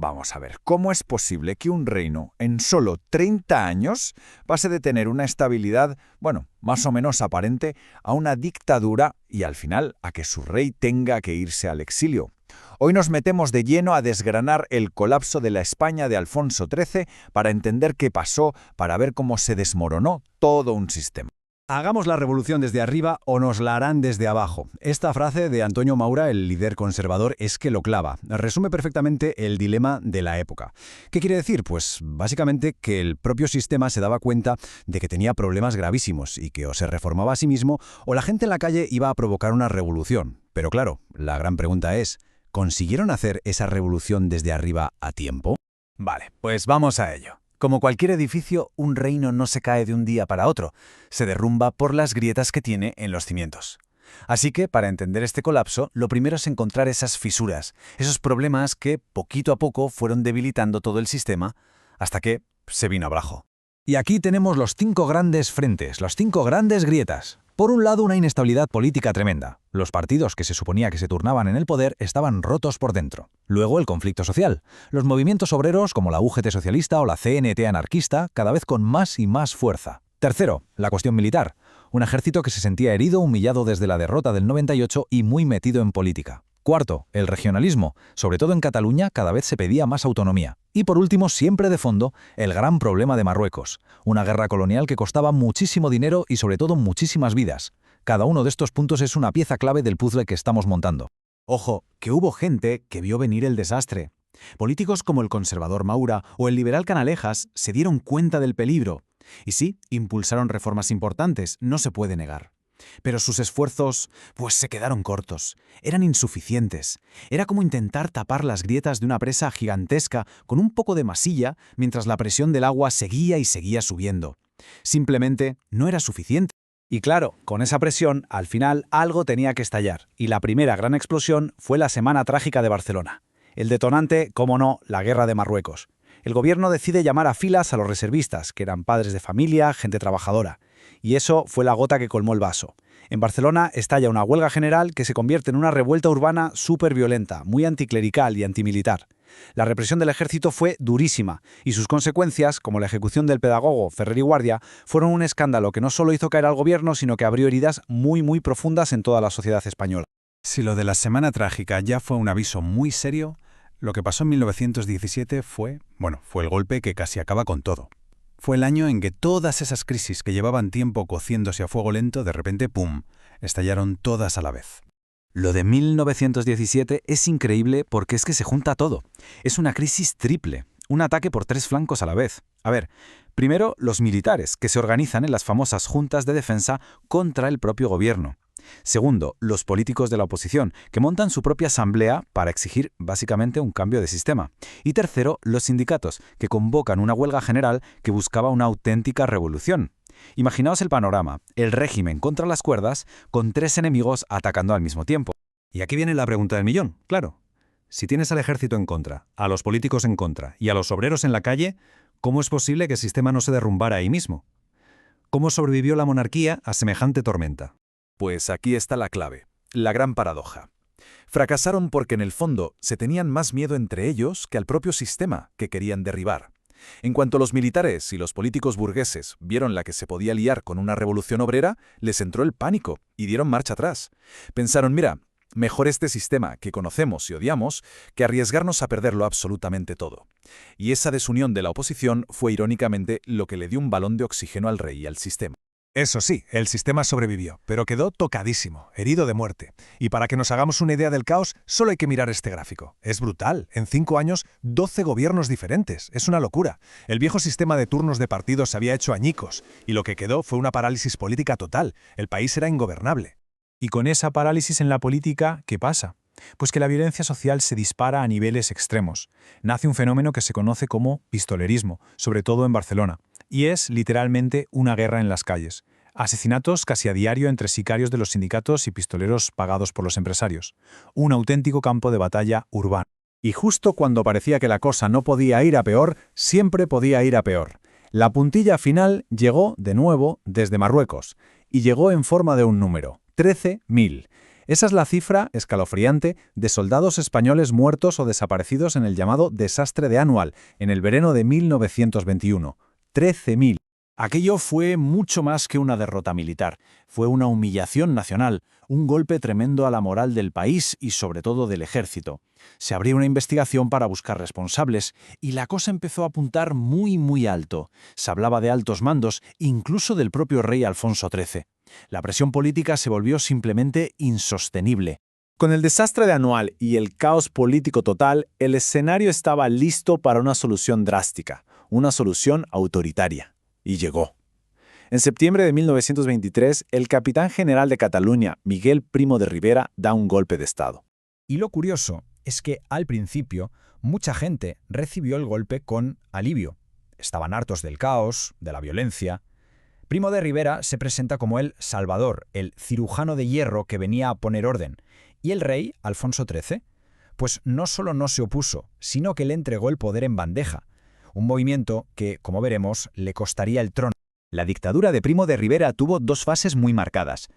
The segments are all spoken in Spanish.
Vamos a ver, ¿cómo es posible que un reino en solo 30 años pase de tener una estabilidad, bueno, más o menos aparente, a una dictadura y al final a que su rey tenga que irse al exilio? Hoy nos metemos de lleno a desgranar el colapso de la España de Alfonso XIII para entender qué pasó, para ver cómo se desmoronó todo un sistema. Hagamos la revolución desde arriba o nos la harán desde abajo. Esta frase de Antonio Maura, el líder conservador, es que lo clava. Resume perfectamente el dilema de la época. ¿Qué quiere decir? Pues básicamente que el propio sistema se daba cuenta de que tenía problemas gravísimos y que o se reformaba a sí mismo o la gente en la calle iba a provocar una revolución. Pero claro, la gran pregunta es, ¿consiguieron hacer esa revolución desde arriba a tiempo? Vale, pues vamos a ello. Como cualquier edificio, un reino no se cae de un día para otro, se derrumba por las grietas que tiene en los cimientos. Así que, para entender este colapso, lo primero es encontrar esas fisuras, esos problemas que, poquito a poco, fueron debilitando todo el sistema, hasta que se vino abajo. Y aquí tenemos los 5 grandes frentes, las 5 grandes grietas. Por un lado, una inestabilidad política tremenda. Los partidos que se suponía que se turnaban en el poder estaban rotos por dentro. Luego, el conflicto social. Los movimientos obreros, como la UGT socialista o la CNT anarquista, cada vez con más y más fuerza. Tercero, la cuestión militar. Un ejército que se sentía herido, humillado desde la derrota del 98 y muy metido en política. Cuarto, el regionalismo. Sobre todo en Cataluña, cada vez se pedía más autonomía. Y por último, siempre de fondo, el gran problema de Marruecos. Una guerra colonial que costaba muchísimo dinero y sobre todo muchísimas vidas. Cada uno de estos puntos es una pieza clave del puzzle que estamos montando. Ojo, que hubo gente que vio venir el desastre. Políticos como el conservador Maura o el liberal Canalejas se dieron cuenta del peligro. Y sí, impulsaron reformas importantes, no se puede negar. Pero sus esfuerzos, pues se quedaron cortos. Eran insuficientes. Era como intentar tapar las grietas de una presa gigantesca con un poco de masilla mientras la presión del agua seguía y seguía subiendo. Simplemente no era suficiente. Y claro, con esa presión, al final algo tenía que estallar. Y la primera gran explosión fue la Semana Trágica de Barcelona. El detonante, cómo no, la guerra de Marruecos. El gobierno decide llamar a filas a los reservistas, que eran padres de familia, gente trabajadora. Y eso fue la gota que colmó el vaso. En Barcelona estalla una huelga general que se convierte en una revuelta urbana súper violenta, muy anticlerical y antimilitar. La represión del ejército fue durísima, y sus consecuencias, como la ejecución del pedagogo Ferrer y Guardia, fueron un escándalo que no solo hizo caer al gobierno, sino que abrió heridas muy profundas en toda la sociedad española. Si lo de la Semana Trágica ya fue un aviso muy serio, lo que pasó en 1917 fue el golpe que casi acaba con todo. Fue el año en que todas esas crisis que llevaban tiempo cociéndose a fuego lento, de repente, ¡pum!, estallaron todas a la vez. Lo de 1917 es increíble porque es que se junta todo. Es una crisis triple, un ataque por 3 flancos a la vez. A ver, primero los militares, que se organizan en las famosas juntas de defensa contra el propio gobierno. Segundo, los políticos de la oposición, que montan su propia asamblea para exigir básicamente un cambio de sistema. Y tercero, los sindicatos, que convocan una huelga general que buscaba una auténtica revolución. Imaginaos el panorama, el régimen contra las cuerdas, con 3 enemigos atacando al mismo tiempo. Y aquí viene la pregunta del millón, claro. Si tienes al ejército en contra, a los políticos en contra y a los obreros en la calle, ¿cómo es posible que el sistema no se derrumbara ahí mismo? ¿Cómo sobrevivió la monarquía a semejante tormenta? Pues aquí está la clave, la gran paradoja. Fracasaron porque en el fondo se tenían más miedo entre ellos que al propio sistema que querían derribar. En cuanto los militares y los políticos burgueses vieron la que se podía liar con una revolución obrera, les entró el pánico y dieron marcha atrás. Pensaron, mira, mejor este sistema que conocemos y odiamos que arriesgarnos a perderlo absolutamente todo. Y esa desunión de la oposición fue irónicamente lo que le dio un balón de oxígeno al rey y al sistema. Eso sí, el sistema sobrevivió, pero quedó tocadísimo, herido de muerte. Y para que nos hagamos una idea del caos, solo hay que mirar este gráfico. Es brutal. En 5 años, 12 gobiernos diferentes. Es una locura. El viejo sistema de turnos de partidos se había hecho añicos, y lo que quedó fue una parálisis política total. El país era ingobernable. Y con esa parálisis en la política, ¿qué pasa? Pues que la violencia social se dispara a niveles extremos. Nace un fenómeno que se conoce como pistolerismo, sobre todo en Barcelona. Y es literalmente una guerra en las calles. Asesinatos casi a diario entre sicarios de los sindicatos y pistoleros pagados por los empresarios. Un auténtico campo de batalla urbano. Y justo cuando parecía que la cosa no podía ir a peor, siempre podía ir a peor. La puntilla final llegó, de nuevo, desde Marruecos. Y llegó en forma de un número, 13.000. Esa es la cifra escalofriante de soldados españoles muertos o desaparecidos en el llamado desastre de Anual, en el verano de 1921. 13.000. Aquello fue mucho más que una derrota militar. Fue una humillación nacional, un golpe tremendo a la moral del país y sobre todo del ejército. Se abrió una investigación para buscar responsables y la cosa empezó a apuntar muy alto. Se hablaba de altos mandos, incluso del propio rey Alfonso XIII. La presión política se volvió simplemente insostenible. Con el desastre de Anual y el caos político total, el escenario estaba listo para una solución drástica, una solución autoritaria. Y llegó. En septiembre de 1923, el capitán general de Cataluña, Miguel Primo de Rivera, da un golpe de Estado. Y lo curioso es que, al principio, mucha gente recibió el golpe con alivio. Estaban hartos del caos, de la violencia. Primo de Rivera se presenta como el Salvador, el cirujano de hierro que venía a poner orden. Y el rey, Alfonso XIII, pues no solo no se opuso, sino que le entregó el poder en bandeja. Un movimiento que, como veremos, le costaría el trono. La dictadura de Primo de Rivera tuvo dos fases muy marcadas.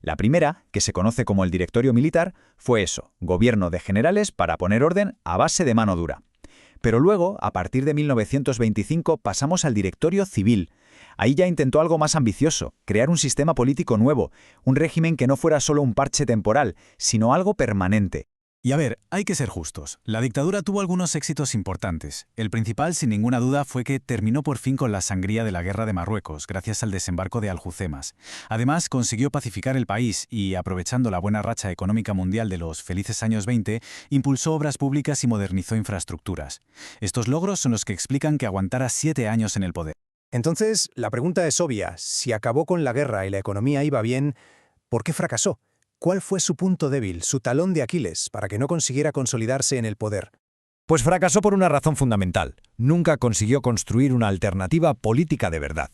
La primera, que se conoce como el Directorio Militar, fue eso, gobierno de generales para poner orden a base de mano dura. Pero luego, a partir de 1925, pasamos al Directorio Civil. Ahí ya intentó algo más ambicioso, crear un sistema político nuevo, un régimen que no fuera solo un parche temporal, sino algo permanente. Y a ver, hay que ser justos. La dictadura tuvo algunos éxitos importantes. El principal, sin ninguna duda, fue que terminó por fin con la sangría de la guerra de Marruecos, gracias al desembarco de Alhucemas. Además, consiguió pacificar el país y, aprovechando la buena racha económica mundial de los felices años 20, impulsó obras públicas y modernizó infraestructuras. Estos logros son los que explican que aguantara 7 años en el poder. Entonces, la pregunta es obvia. Si acabó con la guerra y la economía iba bien, ¿por qué fracasó? ¿Cuál fue su punto débil, su talón de Aquiles, para que no consiguiera consolidarse en el poder? Pues fracasó por una razón fundamental. Nunca consiguió construir una alternativa política de verdad.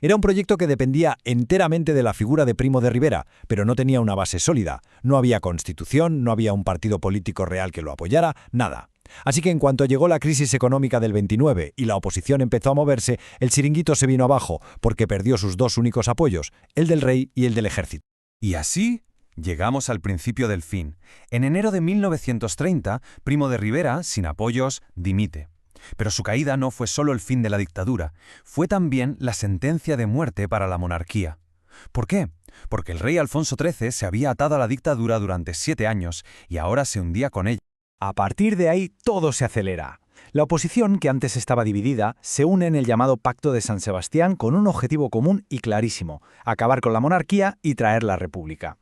Era un proyecto que dependía enteramente de la figura de Primo de Rivera, pero no tenía una base sólida. No había constitución, no había un partido político real que lo apoyara, nada. Así que en cuanto llegó la crisis económica del 29 y la oposición empezó a moverse, el chiringuito se vino abajo porque perdió sus dos únicos apoyos, el del rey y el del ejército. Y así llegamos al principio del fin. En enero de 1930, Primo de Rivera, sin apoyos, dimite. Pero su caída no fue solo el fin de la dictadura, fue también la sentencia de muerte para la monarquía. ¿Por qué? Porque el rey Alfonso XIII se había atado a la dictadura durante 7 años y ahora se hundía con ella. A partir de ahí, todo se acelera. La oposición, que antes estaba dividida, se une en el llamado Pacto de San Sebastián con un objetivo común y clarísimo: acabar con la monarquía y traer la república.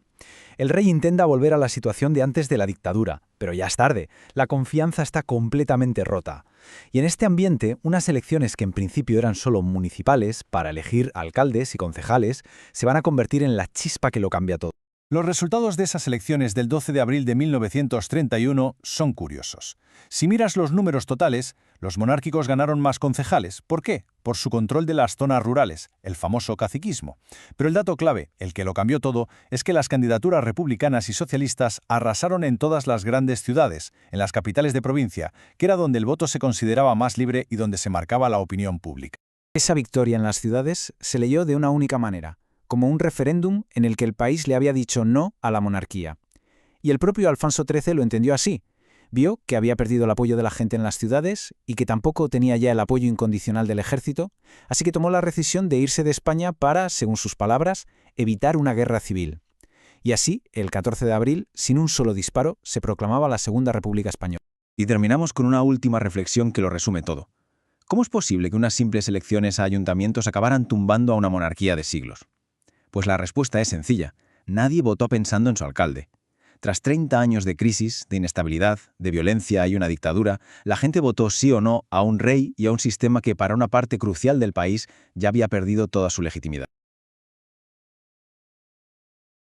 El rey intenta volver a la situación de antes de la dictadura, pero ya es tarde, la confianza está completamente rota. Y en este ambiente, unas elecciones que en principio eran solo municipales, para elegir alcaldes y concejales, se van a convertir en la chispa que lo cambia todo. Los resultados de esas elecciones del 12 de abril de 1931 son curiosos. Si miras los números totales, los monárquicos ganaron más concejales. ¿Por qué? Por su control de las zonas rurales, el famoso caciquismo. Pero el dato clave, el que lo cambió todo, es que las candidaturas republicanas y socialistas arrasaron en todas las grandes ciudades, en las capitales de provincia, que era donde el voto se consideraba más libre y donde se marcaba la opinión pública. Esa victoria en las ciudades se leyó de una única manera: como un referéndum en el que el país le había dicho no a la monarquía. Y el propio Alfonso XIII lo entendió así. Vio que había perdido el apoyo de la gente en las ciudades y que tampoco tenía ya el apoyo incondicional del ejército, así que tomó la decisión de irse de España para, según sus palabras, evitar una guerra civil. Y así, el 14 de abril, sin un solo disparo, se proclamaba la Segunda República Española. Y terminamos con una última reflexión que lo resume todo. ¿Cómo es posible que unas simples elecciones a ayuntamientos acabaran tumbando a una monarquía de siglos? Pues la respuesta es sencilla: nadie votó pensando en su alcalde. Tras 30 años de crisis, de inestabilidad, de violencia y una dictadura, la gente votó sí o no a un rey y a un sistema que para una parte crucial del país ya había perdido toda su legitimidad.